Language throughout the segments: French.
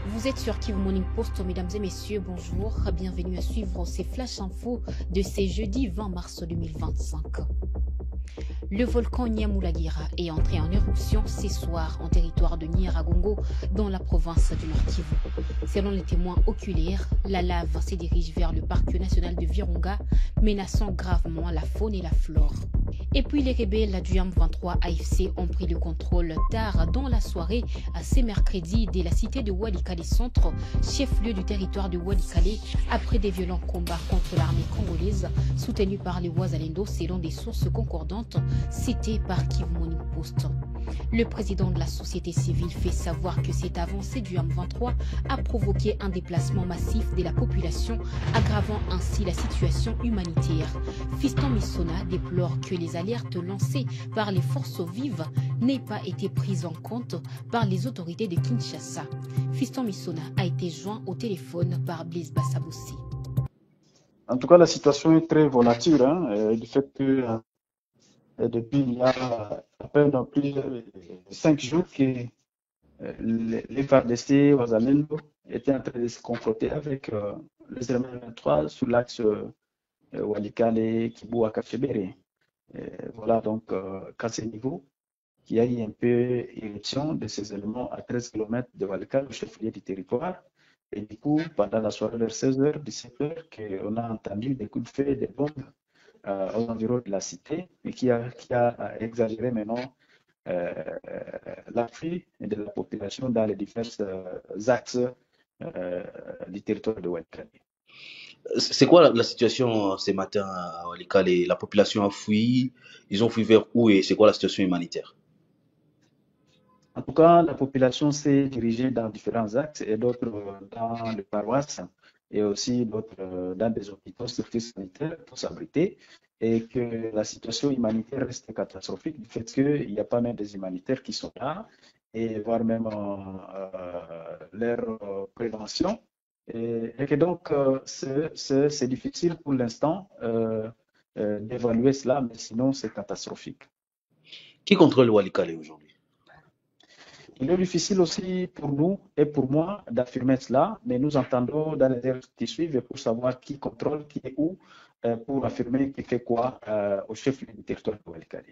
Vous êtes sur Kivu Morning Post, mesdames et messieurs, bonjour, bienvenue à suivre ces flash infos de ce jeudi 20 mars 2025. Le volcan Nyamulagira est entré en éruption ce soir en territoire de Nyiragongo dans la province du Nord Kivu. Selon les témoins oculaires, la lave se dirige vers le parc national de Virunga, menaçant gravement la faune et la flore. Et puis les rebelles du M23 AFC ont pris le contrôle tard dans la soirée à ce mercredi de la cité de Walikale Centre, chef-lieu du territoire de Walikale, après des violents combats contre l'armée congolaise soutenue par les Wazalendo selon des sources concordantes citées par Kivu Morning Post. Le président de la société civile fait savoir que cette avancée du M23 a provoqué un déplacement massif de la population, aggravant ainsi la situation humanitaire. Fiston Missona déplore que les alertes lancées par les forces vives n'aient pas été prises en compte par les autorités de Kinshasa. Fiston Missona a été joint au téléphone par Blaise Bassabossi. En tout cas, la situation est très volatile, du fait que depuis il y a à peine plus de 5 jours que les FARDC Wazalendo étaient en train de se confronter avec les M23 sur l'axe Walikale, Kibu, Kachebere. Voilà donc qu'à ce niveau, il y a eu un peu éruption de ces éléments à 13 km de Walikale, le chef-lieu du territoire. Et du coup, pendant la soirée vers 16h, 17h, on a entendu des coups de feu, des bombes aux environs de la cité, mais qui a exagéré maintenant l'afflux de la population dans les divers axes du territoire de Walikale. C'est quoi la situation ce matin à Walikale? La population a fui, ils ont fui vers où et c'est quoi la situation humanitaire? En tout cas, la population s'est dirigée dans différents axes et d'autres dans les paroisses et aussi d'autres dans des hôpitaux, structures sanitaires pour s'abriter, et que la situation humanitaire reste catastrophique du fait qu'il n'y a pas même des humanitaires qui sont là, et voire même leur prévention, et que donc c'est difficile pour l'instant d'évaluer cela, mais sinon c'est catastrophique. Qui contrôle Walikale aujourd'hui? Il est difficile aussi pour nous et pour moi d'affirmer cela, mais nous entendons dans les heures qui suivent pour savoir qui contrôle, qui est où, pour affirmer qui fait quoi au chef du territoire de Walikale.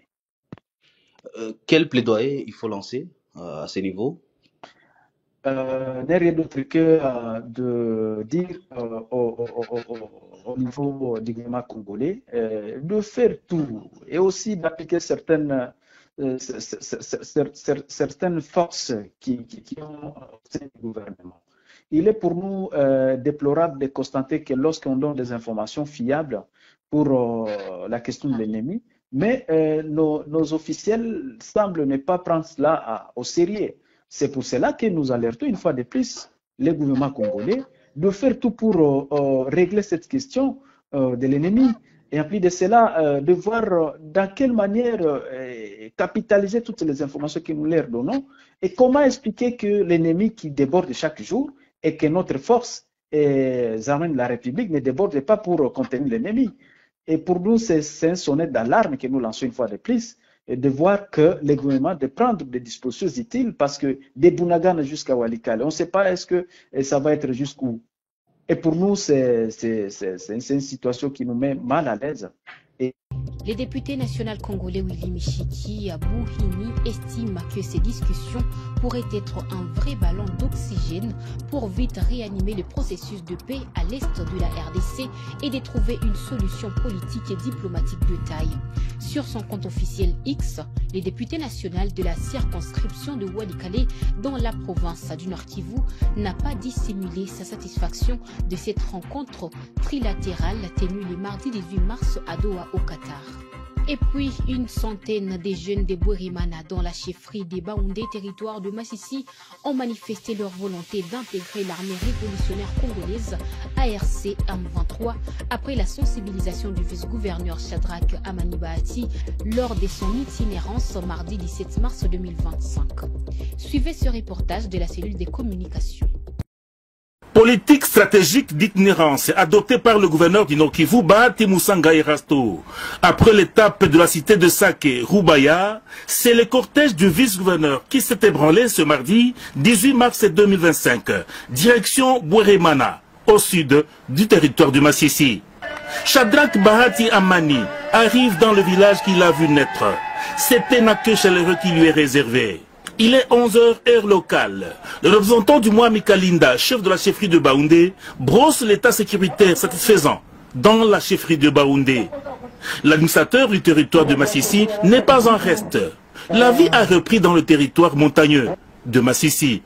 Quel plaidoyer il faut lancer à ce niveau? N'est rien d'autre que de dire au niveau du gouvernement congolais de faire tout et aussi d'appliquer certaines forces qui ont au sein du gouvernement. Il est pour nous déplorable de constater que lorsqu'on donne des informations fiables pour la question de l'ennemi, mais nos officiels semblent ne pas prendre cela au sérieux. C'est pour cela que nous alertons une fois de plus le gouvernement congolais de faire tout pour régler cette question de l'ennemi. Et en plus de cela, de voir dans quelle manière capitaliser toutes les informations que nous leur donnons et comment expliquer que l'ennemi qui déborde chaque jour et que notre force, les armées de la République, ne débordent pas pour contenir l'ennemi. Et pour nous, c'est un sonnet d'alarme que nous lançons une fois de plus, et de voir que le gouvernement de prendre des dispositions utiles parce que des Bunagana jusqu'à Walikale, on ne sait pas est-ce que ça va être jusqu'où. Et pour nous, c'est une situation qui nous met mal à l'aise. Les députés nationaux congolais Willy Michiki Abouhini estiment que ces discussions pourraient être un vrai ballon d'oxygène pour vite réanimer le processus de paix à l'est de la RDC et de trouver une solution politique et diplomatique de taille. Sur son compte officiel X, les députés nationaux de la circonscription de Walikale dans la province du Nord Kivu n'a pas dissimulé sa satisfaction de cette rencontre trilatérale tenue le mardi 18 mars à Doha au Qatar. Et puis, une centaine de jeunes de Bourimana dans la chefferie des Baoundé, territoire de Massissi, ont manifesté leur volonté d'intégrer l'armée révolutionnaire congolaise ARC M23 après la sensibilisation du vice-gouverneur Shadrach Amani-Bahati lors de son itinérance mardi 17 mars 2025. Suivez ce reportage de la cellule des communications. politique stratégique d'itinérance adoptée par le gouverneur du Nord Kivu, Bahati Musanga Erasto. Après l'étape de la cité de Sake, Rubaya, c'est le cortège du vice-gouverneur qui s'est ébranlé ce mardi 18 mars 2025, direction Bweremana, au sud du territoire du Massissi. Shadrach Bahati Amani arrive dans le village qu'il a vu naître. C'est un accueil chaleureux qui lui est réservé. Il est 11h heure locale. Le représentant du Moami Kalinda, chef de la chefferie de Baoundé, brosse l'état sécuritaire satisfaisant dans la chefferie de Baoundé. L'administrateur du territoire de Massissi n'est pas en reste. La vie a repris dans le territoire montagneux de Massissi.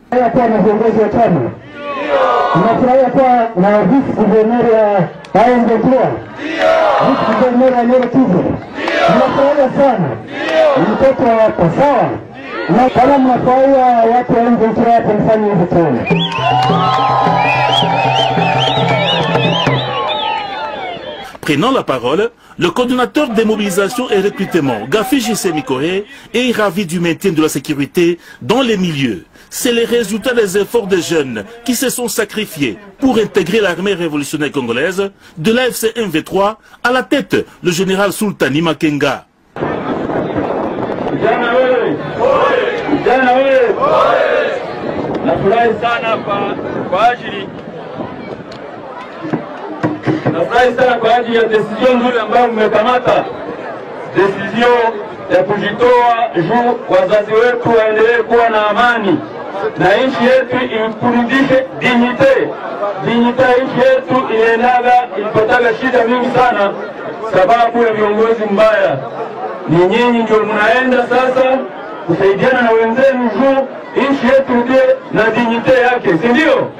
Prenant la parole, le coordonnateur des mobilisations et recrutement, Gafi J.C. Mikoé, est ravi du maintien de la sécurité dans les milieux. C'est le résultat des efforts des jeunes qui se sont sacrifiés pour intégrer l'armée révolutionnaire congolaise de l'AFC M23 à la tête le général Sultani Makenga. Nafurahi sana kwa ajili ya decision nzuri ambayo mmekamata, decision ya kujitoa juu wazazi wetu waendelee kuwa na amani na nchi yetu ikurudishe dignite. Dignite ya nchi yetu ilipataga shida mingi sana sababu ya viongozi mbaya. Ni nyinyi ndio mnaenda sasa kusaidiana na wenzenu juu nchi yetu na dignité yake, si ndio?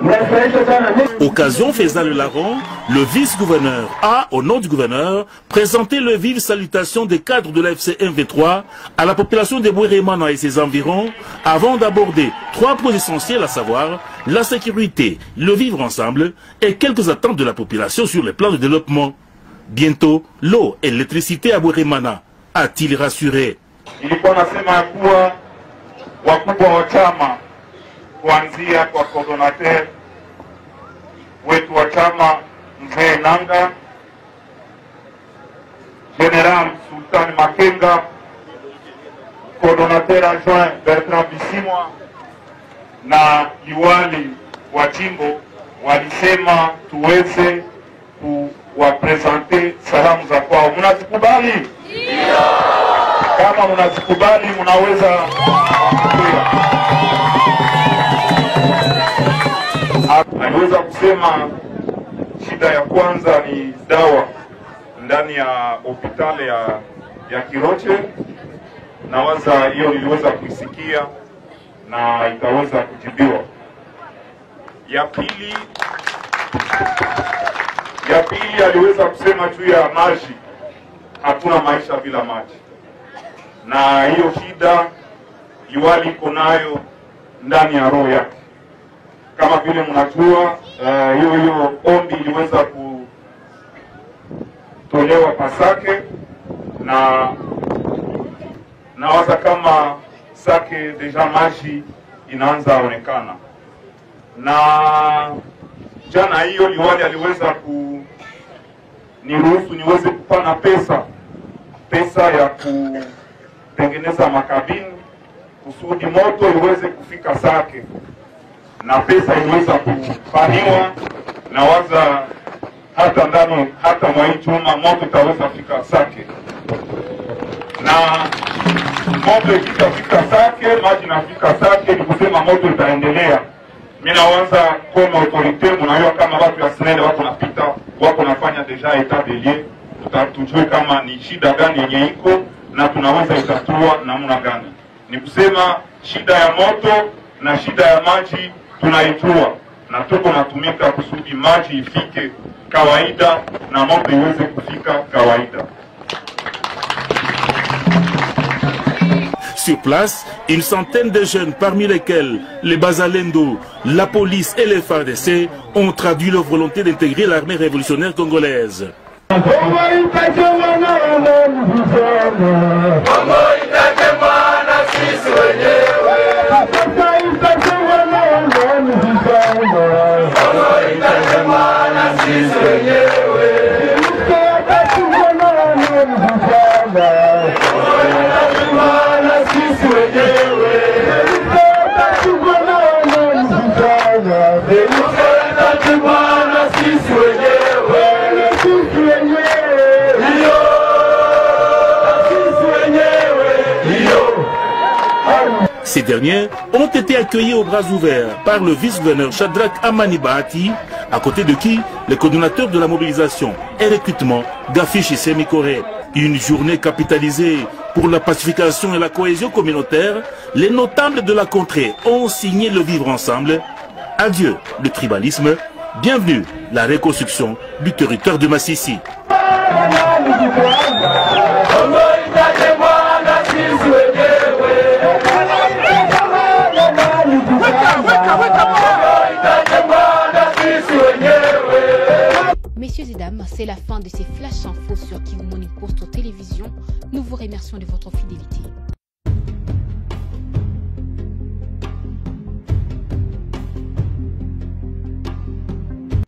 Mnafurahisha sana. Occasion faisant le larron, le vice-gouverneur a, au nom du gouverneur, présenté le vive salutation des cadres de l'AFC M23 à la population de Bweremana et ses environs, avant d'aborder 3 points essentiels, à savoir la sécurité, le vivre ensemble et quelques attentes de la population sur les plans de développement. Bientôt, l'eau et l'électricité à Bweremana, a-t-il rassuré. Ilikuwa nasema kuwa wakubwa wa chama kuanzia kwa coordinateur wetu wa chama Mzee Nanga, General Sultani Makenga, coordinateur adjoint Bertrand Bisimwa na liwali wa jimbo walisema tuweze kuwapresente salamu za kwao. Mnazikubali? Ndio. Kama mnazikubali mnaweza kuja. Aliweza kusema shida ya kwanza ni dawa ndani ya hospitali ya Kiroche, na waza hiyo niliweza kuisikia na itaweza kujibiwa. Ya pili aliweza kusema juu ya maji, hakuna maisha bila maji, na hiyo shida liwali iko nayo ndani ya roho yake. Kama vile mnajua, hiyo ombi iliweza kutolewa Pasake, na waza kama Sake deja maji inaanza onekana, na jana hiyo liwali aliweza niruhusu niweze kupana pesa ya kutengeneza makabini kusudi moto iweze kufika Sake, na pesa iliweza kufaniwa na waza hata mwa hii juma moto itaweza fika Sake, na moto ikifika Sake, maji nafika Sake, ni kusema moto itaendelea. Mimi naanza kama autorite, mnajua kama watu ya SNEL wako napita, wako nafanya deja etat des lieux, tutatujue kama ni shida gani yenye iko na tunaweza itatua namna gani. Ni kusema shida ya moto na shida ya maji tunaijua, na tuko natumika kusudi maji ifike kawaida na moto iweze kufika kawaida. Sur place, une centaine de jeunes, parmi lesquels les Bazalendo, la police et les FARDC, ont traduit leur volonté d'intégrer l'armée révolutionnaire congolaise. dernières ont été accueillies aux bras ouverts par le vice-gouverneur Shadrach Amani Bahati, à côté de qui le coordonnateur de la mobilisation et recrutement Gafi Chisemi Koré. Une journée capitalisée pour la pacification et la cohésion communautaire. Les notables de la contrée ont signé le vivre ensemble. Adieu le tribalisme. Bienvenue la reconstruction du territoire de Massissi. Messieurs et dames, c'est la fin de ces flash infos sur Kivu Morning Post Télévision. Nous vous remercions de votre fidélité.